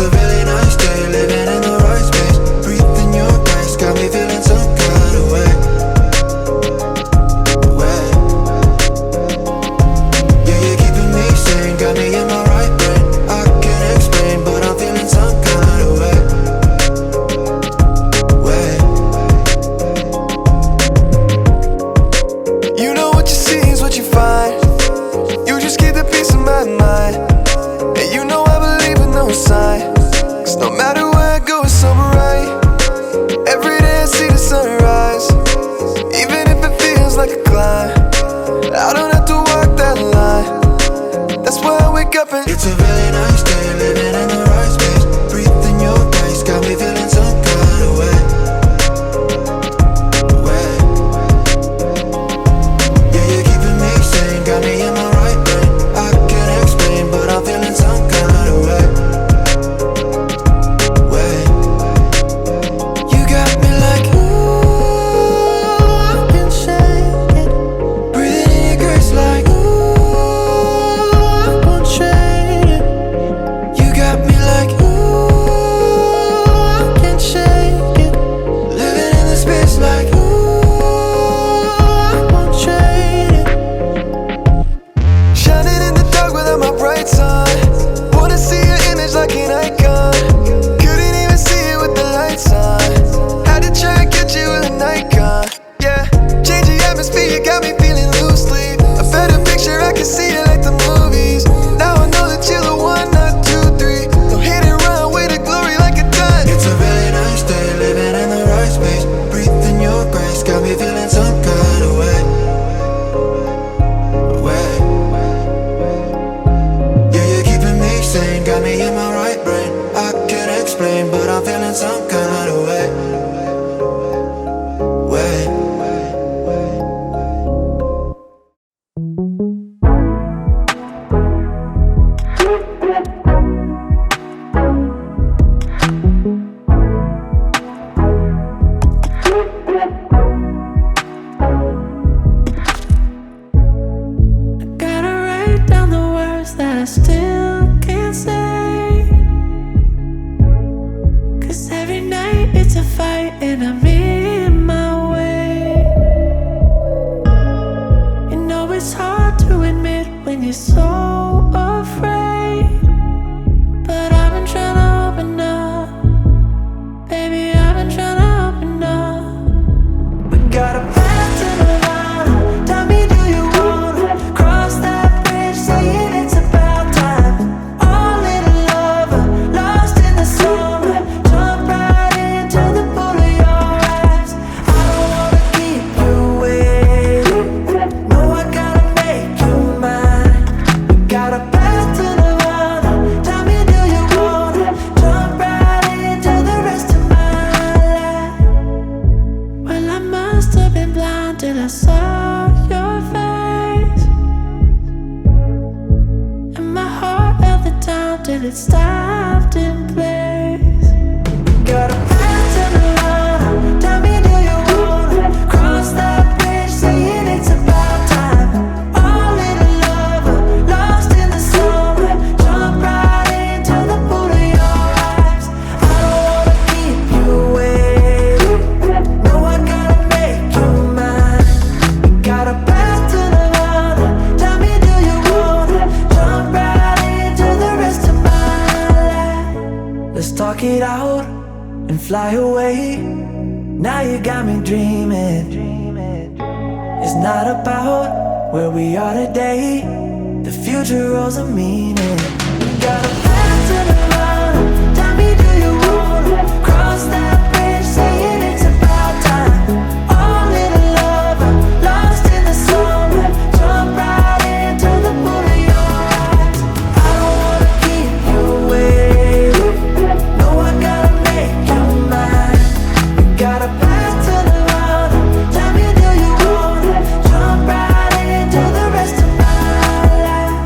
a really nice day, living in the right space. Breathing your grace, got me feeling some kind of way. Yeah, you're keeping me sane, got me in my right brain. I can't explain, but I'm feeling some kind of way. You know what you see is what you find. You just keep the peace in my mind. And you know I believe in no sign. Cause no matter where I go, it's alright. Every day I see the sunrise. Even if it feels like a climb, I don't have to walk that line. That's why I wake up and it's a really nice day, living in the right space. Breathing your grace, got me feeling some kind of way. Yeah, you're keeping me sane, got me in my right brain. I can't explain, but I'm feeling some kind of way. You got me like, ooh, I can shake it. Breathing in your grace like, ooh, I won't trade it. You got me like, ooh, I can shake it. Living in the space like, ooh, I won't trade it. Shining in the dark without my bright sun. Wanna see your image like an icon. Couldn't even see it with the lights on. Had to try and catch you with a Nikon. Yeah, change the atmosphere, you got me feeling loosely. A better picture, I can see it like the movies. Now I know that you're the one, not two, three. Don't hit and run with the glory like a gun. It's a really nice day, living in the right space. Breathing your grace, got me feeling some kind of way. Yeah, you're keeping me sane, got me in my right brain. I can't explain, but I'm feeling some kind of way. Gotta write down the words that I still can't say. Cause every night it's a fight and I'm in my way. You know it's hard to admit when you're so afraid. But I've been trying to open up. Baby, I've been trying to open up. We got a path to the line. Tell me, do you wanna cross that bridge? Saying it's about time. All in love, lost in the summer. Jump right into the pool of your eyes. I don't wanna keep you waiting. No, I gotta make you mine. We got a path to the line. Tell me, do you wanna jump right into the rest of my life? Well, I must have been blind till I saw your face. And my heart held the time till it stopped in place. Got a path to the line. Tell me, do you wanna cross that bridge? Saying it's about time. All in love, lost in the summer. Jump right into the pool of your eyes. I don't wanna keep you waiting. No, I gotta make you mine. We got a path to the line. Tell me, do you wanna jump right into the rest of my life? Let's talk it out and fly away. Now you got me dreaming. It's not about where we are today. The future holds a meaning. We got a path to the line. Tell me, do you wanna cross that bridge? Saying it's about time. All in love, lost in the summer. Jump right into the pool of your eyes. I don't wanna keep you waiting. No, I gotta make you mine. We got a path to the line. Tell me, do you wanna jump right into the rest of my life?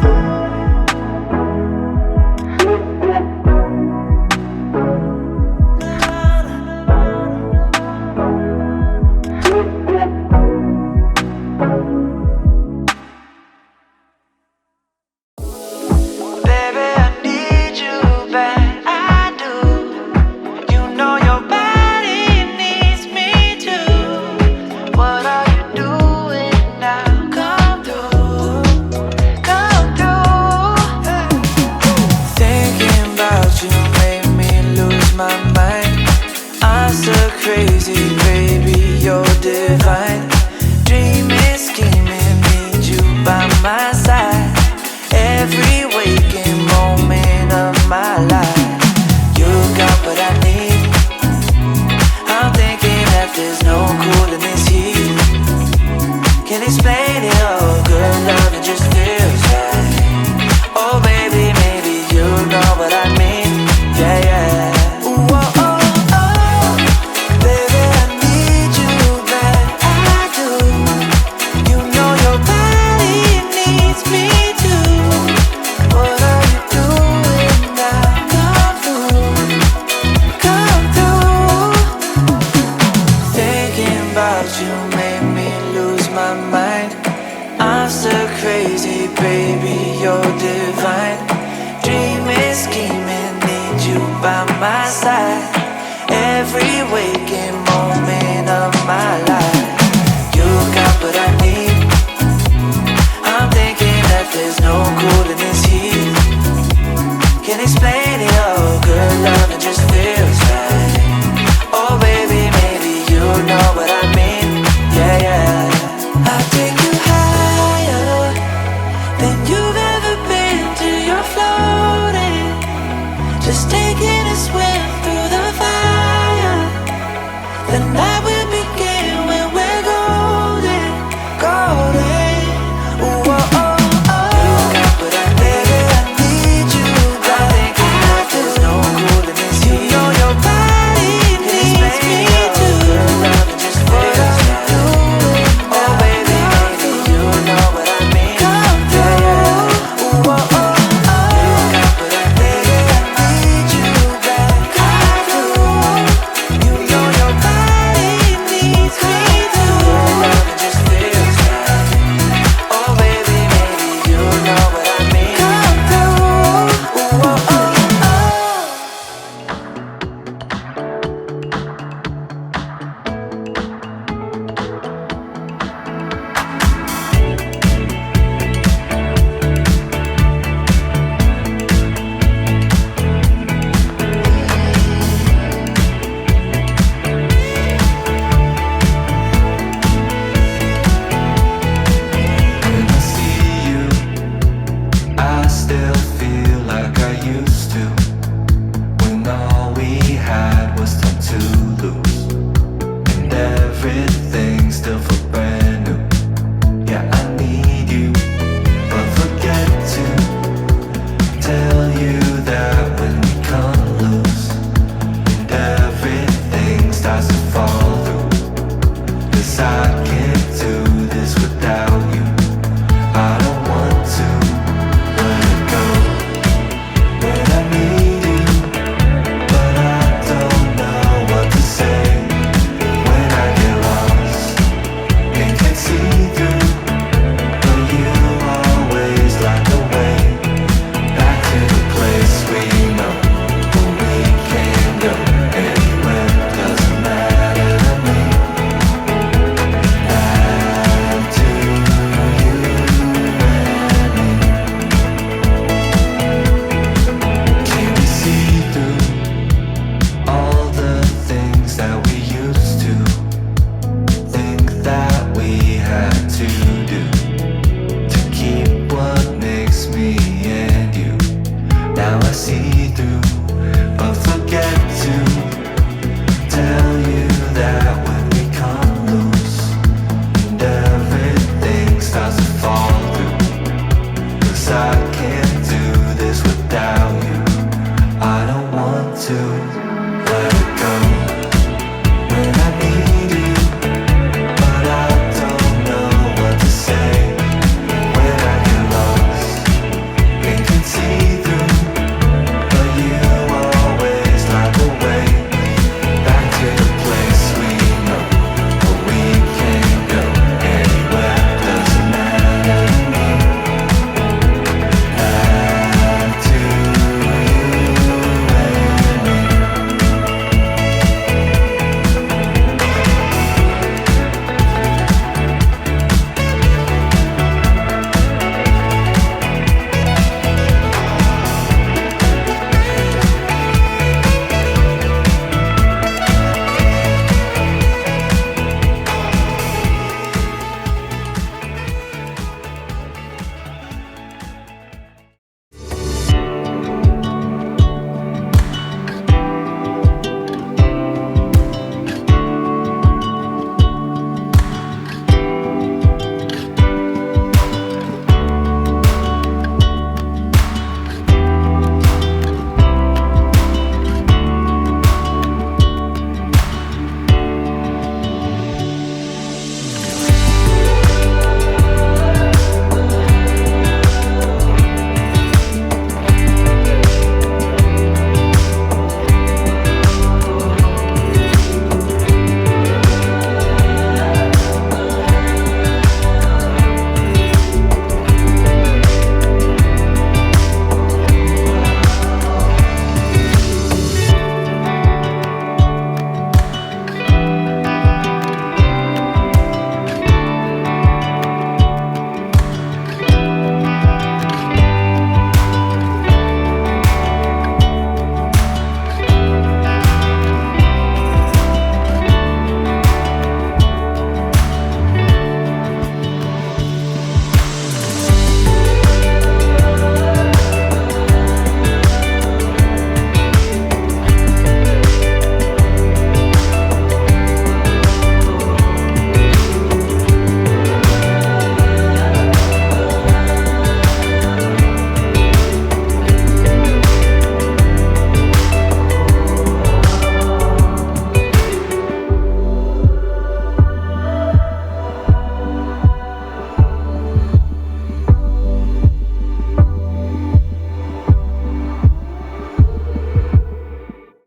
my side.